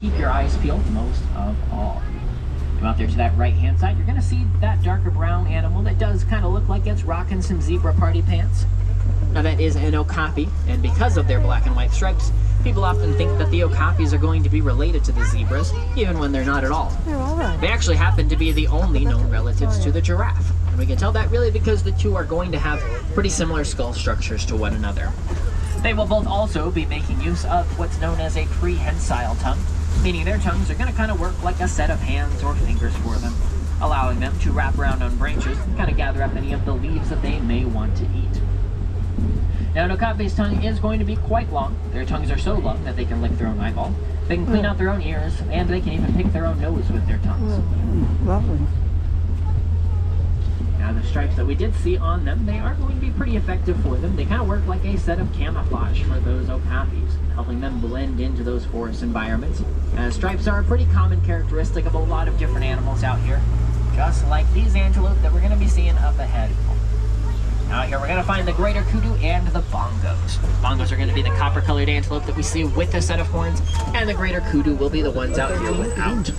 Keep your eyes peeled most of all. Come out there to that right-hand side, you're going to see that darker brown animal that does kind of look like it's rocking some zebra party pants. Now that is an okapi, and because of their black and white stripes, people often think that the okapis are going to be related to the zebras, even when they're not at all. They're all right. They actually happen to be the only known relatives to the giraffe, and we can tell that really because the two are going to have pretty similar skull structures to one another. They will both also be making use of what's known as a prehensile tongue, meaning their tongues are going to kind of work like a set of hands or fingers for them, allowing them to wrap around on branches and kind of gather up any of the leaves that they may want to eat. Now, an okapi's tongue is going to be quite long. Their tongues are so long that they can lick their own eyeball, they can clean out their own ears, and they can even pick their own nose with their tongues. Lovely. Now, the stripes that we did see on them, they are going to be pretty effective for them. They kind of work like a set of camouflage for those okapis, helping them blend into those forest environments. Stripes are a pretty common characteristic of a lot of different animals out here, just like these antelope that we're going to be seeing up ahead. Out here, we're going to find the greater kudu and the bongos. Bongos are going to be the copper-colored antelope that we see with a set of horns, and the greater kudu will be the ones out here without.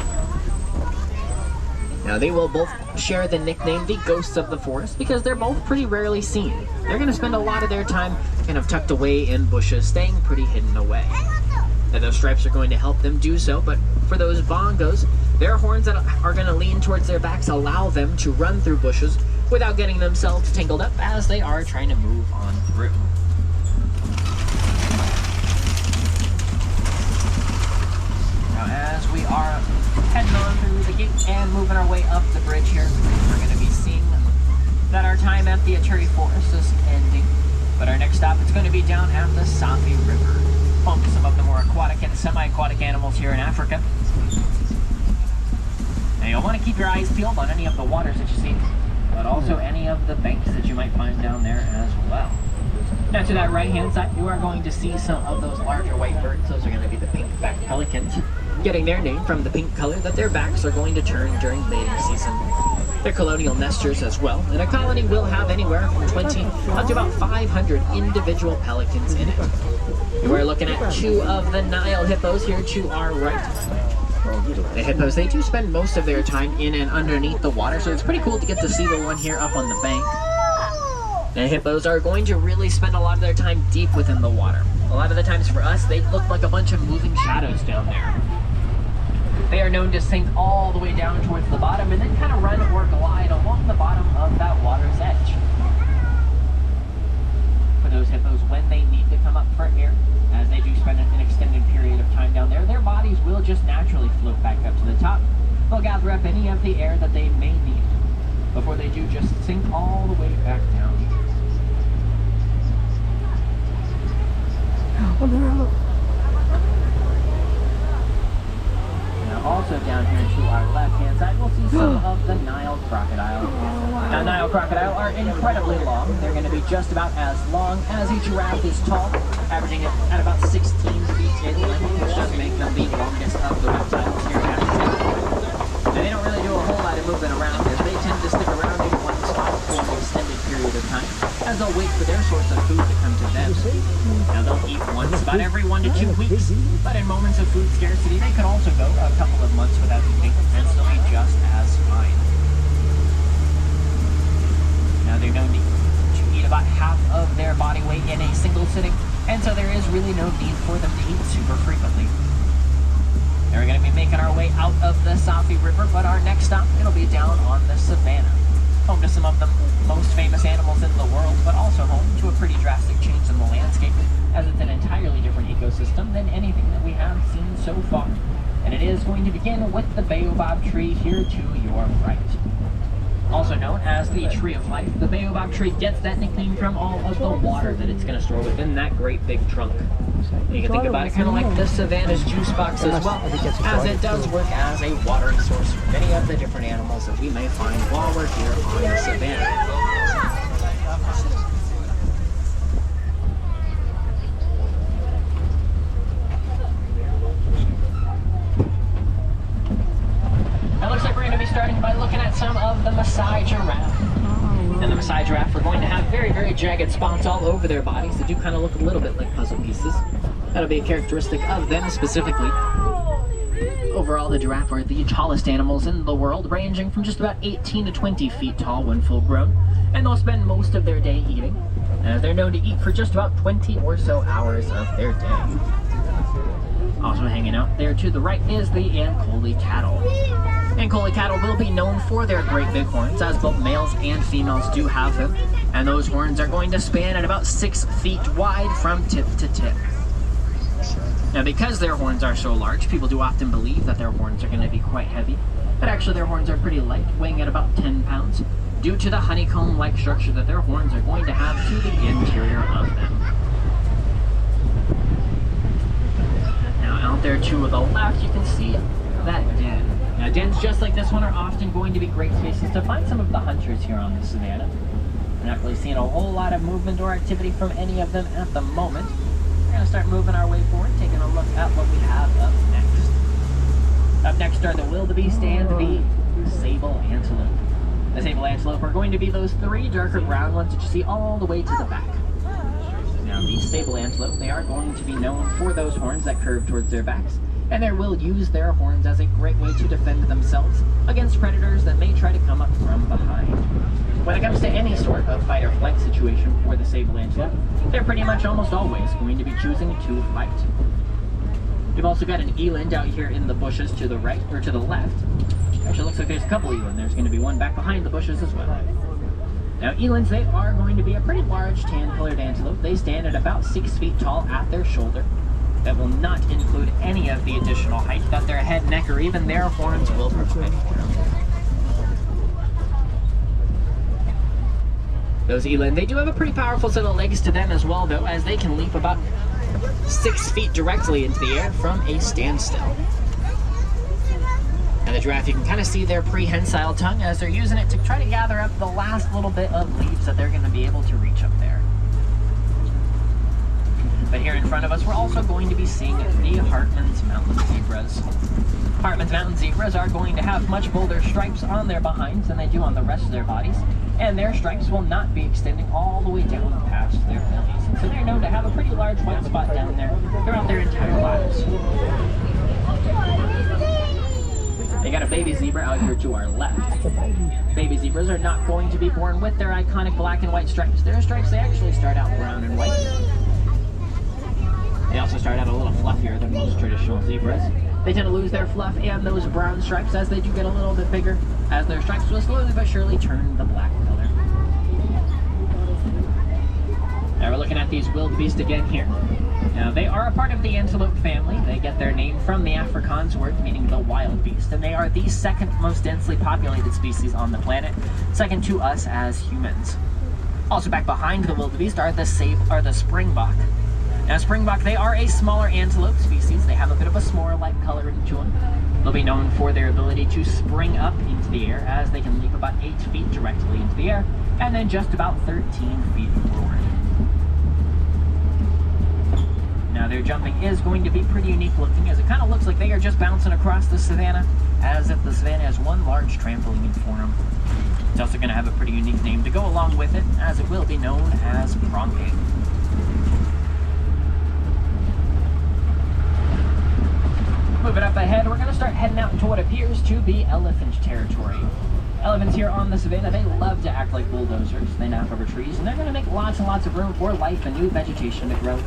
Now, they will both share the nickname the ghosts of the forest because they're both pretty rarely seen. They're going to spend a lot of their time kind of tucked away in bushes, staying pretty hidden away. And those stripes are going to help them do so, but for those bongos, their horns that are going to lean towards their backs allow them to run through bushes without getting themselves tangled up as they are trying to move on through. Now, as we are heading on through the gate and moving our way up the bridge here, we're going to be seeing that our time at the Ituri Forest is ending. But our next stop is going to be down at the Safi River, home to some of the more aquatic and semi-aquatic animals here in Africa. Now, you'll want to keep your eyes peeled on any of the waters that you see, but also any of the banks that you might find down there as well. Now, to that right-hand side, you are going to see some of those larger white birds. Those are going to be the pink-backed pelicans, getting their name from the pink color that their backs are going to turn during mating season. They're colonial nesters as well, and a colony will have anywhere from 20 up to about 500 individual pelicans in it. We're looking at two of the Nile hippos here to our right. The hippos, they do spend most of their time in and underneath the water, so it's pretty cool to get to see the one here up on the bank. The hippos are going to really spend a lot of their time deep within the water. A lot of the times for us, they look like a bunch of moving shadows down there. They are known to sink all the way down towards the bottom and then kind of run or glide along the bottom of that water's edge. For those hippos, when they need to come up for air, as they do spend an extended period of time down there, their bodies will just naturally float back up to the top. They'll gather up any of the air that they may need before they do just sink all the way back down. Now, also down here to our left-hand side, we'll see some of the Nile crocodile. Now, Nile crocodile are incredibly long. They're going to be just about as long as a giraffe is tall, averaging at about 16 feet in length, which does make them the longest of the reptiles here in Africa. Now, they don't really do a whole lot of moving around here. They tend to stick around in one spot for an extended period of time, as they'll wait for their source of food to come to them. Now, they'll eat once about every 1 to 2 weeks, but in moments of food scarcity, they could also go a couple of months without eating and still be just as fine. Now, they're known to eat about half of their body weight in a single sitting, and so there is really no need for them to eat super frequently. Now, we're going to be making our way out of the Safi River, but our next stop, it'll be down on the savannah, home to some of the most famous animals in the world, but also home to a pretty drastic change in the landscape, as it's an entirely different ecosystem than anything that we have seen so far. And it is going to begin with the baobab tree here to your right. Also known as the Tree of Life, the baobab tree gets that nickname from all of the water that it's going to store within that great big trunk. You can think about it kind of like the Savannah's juice box as well, as it does work as a watering source for many of the different animals that we may find while we're here on the Savannah. It looks like we're going to be starting by looking at some of the Maasai giraffe. And the Maasai giraffe are going to have very, very jagged spots all over their bodies that do kind of look a little bit like puzzle pieces. That'll be a characteristic of them specifically. overall, the giraffe are the tallest animals in the world, ranging from just about 18 to 20 feet tall when full grown, and they'll spend most of their day eating, as they're known to eat for just about 20 or so hours of their day. Also hanging out there to the right is the Ankole cattle. Ankole cattle will be known for their great big horns, as both males and females do have them, and those horns are going to span at about 6 feet wide from tip to tip. Now, because their horns are so large, people do often believe that their horns are going to be quite heavy, but actually their horns are pretty light, weighing at about 10 pounds, due to the honeycomb-like structure that their horns are going to have to the interior of them. Now, out there to the left, you can see that den. Now, dens just like this one are often going to be great spaces to find some of the hunters here on the savanna. We're not really seeing a whole lot of movement or activity from any of them at the moment. We're going to start moving our way forward, taking a look at what we have up next. Up next are the wildebeest and the sable antelope. The sable antelope are going to be those 3 darker brown ones that you see all the way to the back. Now, the sable antelope, they are going to be known for those horns that curve towards their backs, and they will use their horns as a great way to defend themselves against predators that may try to come up from behind. When it comes to any sort of fight or flight situation for the sable antelope, they're pretty much almost always going to be choosing to fight. We've also got an eland out here in the bushes to the right, or to the left. Actually, looks like there's a couple eland. There's going to be one back behind the bushes as well. Now, elands, they are going to be a pretty large tan-colored antelope. They stand at about 6 feet tall at their shoulder. That will not include any of the additional height that their head, neck, or even their horns will provide for them. Those eland, they do have a pretty powerful set of legs to them as well, though, as they can leap about 6 feet directly into the air from a standstill. Now, the giraffe, you can kind of see their prehensile tongue as they're using it to try to gather up the last little bit of leaves that they're going to be able to reach up there. But here in front of us, we're also going to be seeing the Hartmann's mountain zebras. Hartmann's mountain zebras are going to have much bolder stripes on their behinds than they do on the rest of their bodies, and their stripes will not be extending all the way down past their bellies. And so they're known to have a pretty large white spot down there throughout their entire lives. They got a baby zebra out here to our left. Baby zebras are not going to be born with their iconic black and white stripes. Their stripes, they actually start out brown and white. They also start out a little fluffier than most traditional zebras. They tend to lose their fluff and those brown stripes as they do get a little bit bigger, as their stripes will slowly but surely turn the black color. Now we're looking at these wildebeest again here. Now, they are a part of the antelope family. They get their name from the Afrikaans word meaning the wild beast, and they are the second most densely populated species on the planet, second to us as humans. Also back behind the wildebeest are the springbok. Now, springbok, they are a smaller antelope species. They have a bit of a s'more-like coloring to them. They'll be known for their ability to spring up into the air, as they can leap about 8 feet directly into the air, and then just about 13 feet forward. Now, their jumping is going to be pretty unique looking, as it kind of looks like they are just bouncing across the savanna, as if the savanna has one large trampoline for them. It's also going to have a pretty unique name to go along with it, as it will be known as pronking. Moving up ahead, we're going to start heading out into what appears to be elephant territory. Elephants here on the savanna, they love to act like bulldozers. They nap over trees, and they're going to make lots and lots of room for life and new vegetation to grow.